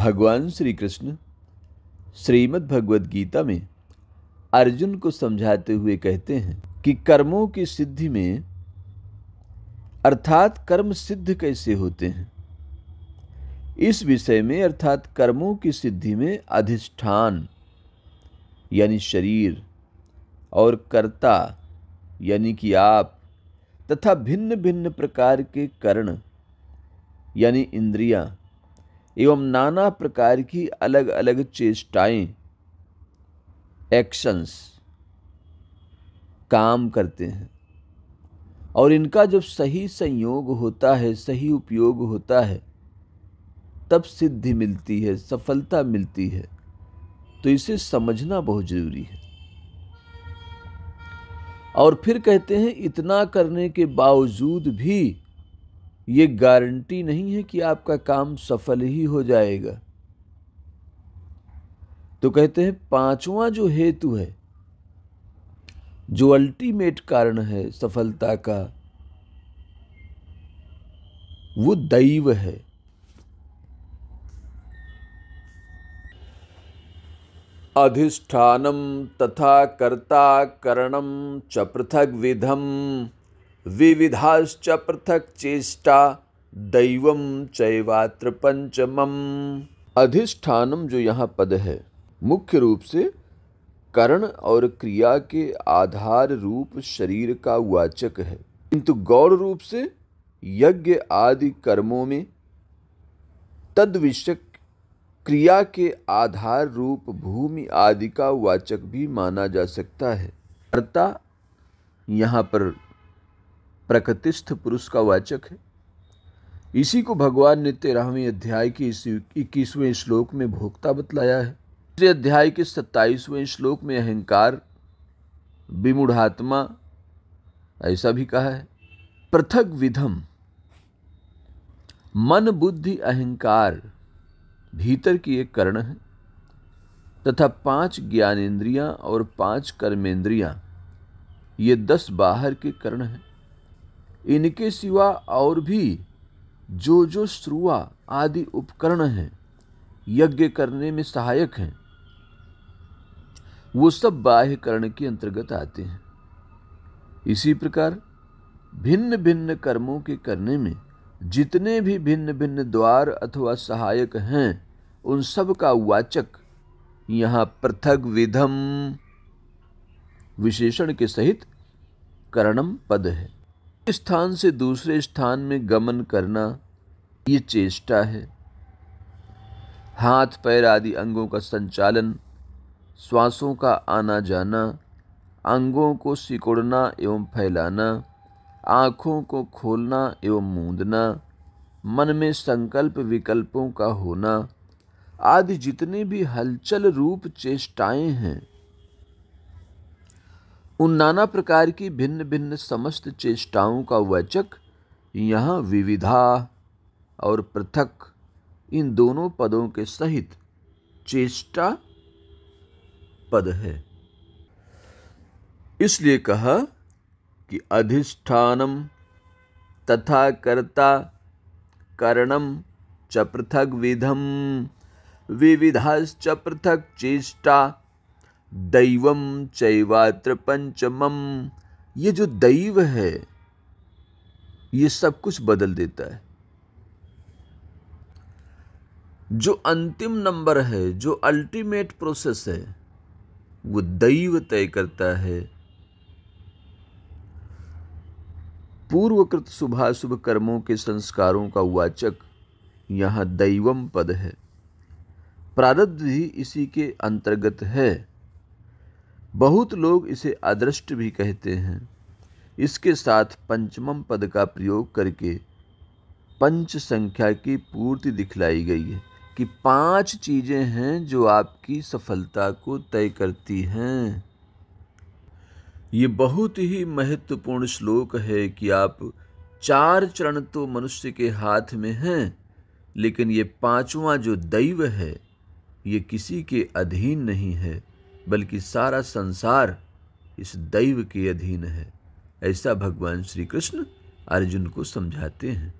भगवान श्री कृष्ण श्रीमद् भगवद गीता में अर्जुन को समझाते हुए कहते हैं कि कर्मों की सिद्धि में अर्थात कर्म सिद्ध कैसे होते हैं, इस विषय में अर्थात कर्मों की सिद्धि में अधिष्ठान यानी शरीर और कर्ता यानी कि आप तथा भिन्न भिन्न प्रकार के कर्ण यानी इंद्रियां एवं नाना प्रकार की अलग अलग चेष्टाएं एक्शंस काम करते हैं और इनका जब सही संयोग होता है, सही उपयोग होता है, तब सिद्धि मिलती है, सफलता मिलती है। तो इसे समझना बहुत जरूरी है। और फिर कहते हैं इतना करने के बावजूद भी ये गारंटी नहीं है कि आपका काम सफल ही हो जाएगा। तो कहते हैं पांचवा जो हेतु है, जो अल्टीमेट कारण है सफलता का, वो दैव है। अधिष्ठानम तथा कर्ता करणम च पृथक विधम विविधाश्च पृथक चेष्टा दैवम चैवात्र पंचमम। अधिष्ठानम जो यहाँ पद है, मुख्य रूप से कर्ण और क्रिया के आधार रूप शरीर का वाचक है, किंतु गौर रूप से यज्ञ आदि कर्मों में तद्विषयक क्रिया के आधार रूप भूमि आदि का वाचक भी माना जा सकता है। कर्ता यहाँ पर प्रकृतिस्थ पुरुष का वाचक है। इसी को भगवान ने 13वें अध्याय के 21वें श्लोक में भोक्ता बतलाया है। दूसरे अध्याय के 27वें श्लोक में अहंकार विमूढ़ात्मा ऐसा भी कहा है। पृथक विधम मन बुद्धि अहंकार भीतर की एक कर्ण है तथा 5 ज्ञानेंद्रियां और 5 कर्मेंद्रियां ये 10 बाहर के कर्ण हैं। इनके सिवा और भी जो श्रुआ आदि उपकरण हैं, यज्ञ करने में सहायक हैं, वो सब बाह्य कर्ण के अंतर्गत आते हैं। इसी प्रकार भिन्न भिन्न कर्मों के करने में जितने भी भिन्न भिन्न द्वार अथवा सहायक हैं, उन सब का वाचक यहाँ पृथक विधम विशेषण के सहित करणम पद है। एक स्थान से दूसरे स्थान में गमन करना ये चेष्टा है। हाथ पैर आदि अंगों का संचालन, श्वासों का आना जाना, अंगों को सिकोड़ना एवं फैलाना, आँखों को खोलना एवं मूंदना, मन में संकल्प विकल्पों का होना आदि जितने भी हलचल रूप चेष्टाएं हैं, उन नाना प्रकार की भिन्न भिन्न समस्त चेष्टाओं का वाचक यहाँ विविधा और पृथक इन दोनों पदों के सहित चेष्टा पद है। इसलिए कहा कि अधिष्ठानम तथा कर्ता करणम च पृथक विधम विविधाश्च पृथक चेष्टा दैवम चैवात्र पंचमम। ये जो दैव है ये सब कुछ बदल देता है। जो अंतिम नंबर है, जो अल्टीमेट प्रोसेस है, वो दैव तय करता है। पूर्वकृत शुभाशुभ कर्मों के संस्कारों का वाचक यहाँ दैवम पद है। प्रारब्ध भी इसी के अंतर्गत है। बहुत लोग इसे अदृष्ट भी कहते हैं। इसके साथ पंचमम पद का प्रयोग करके पंच संख्या की पूर्ति दिखलाई गई है कि 5 चीजें हैं जो आपकी सफलता को तय करती हैं। ये बहुत ही महत्वपूर्ण श्लोक है कि आप 4 चरण तो मनुष्य के हाथ में हैं, लेकिन ये 5वां जो दैव है ये किसी के अधीन नहीं है, बल्कि सारा संसार इस दैव के अधीन है। ऐसा भगवान श्री कृष्ण अर्जुन को समझाते हैं।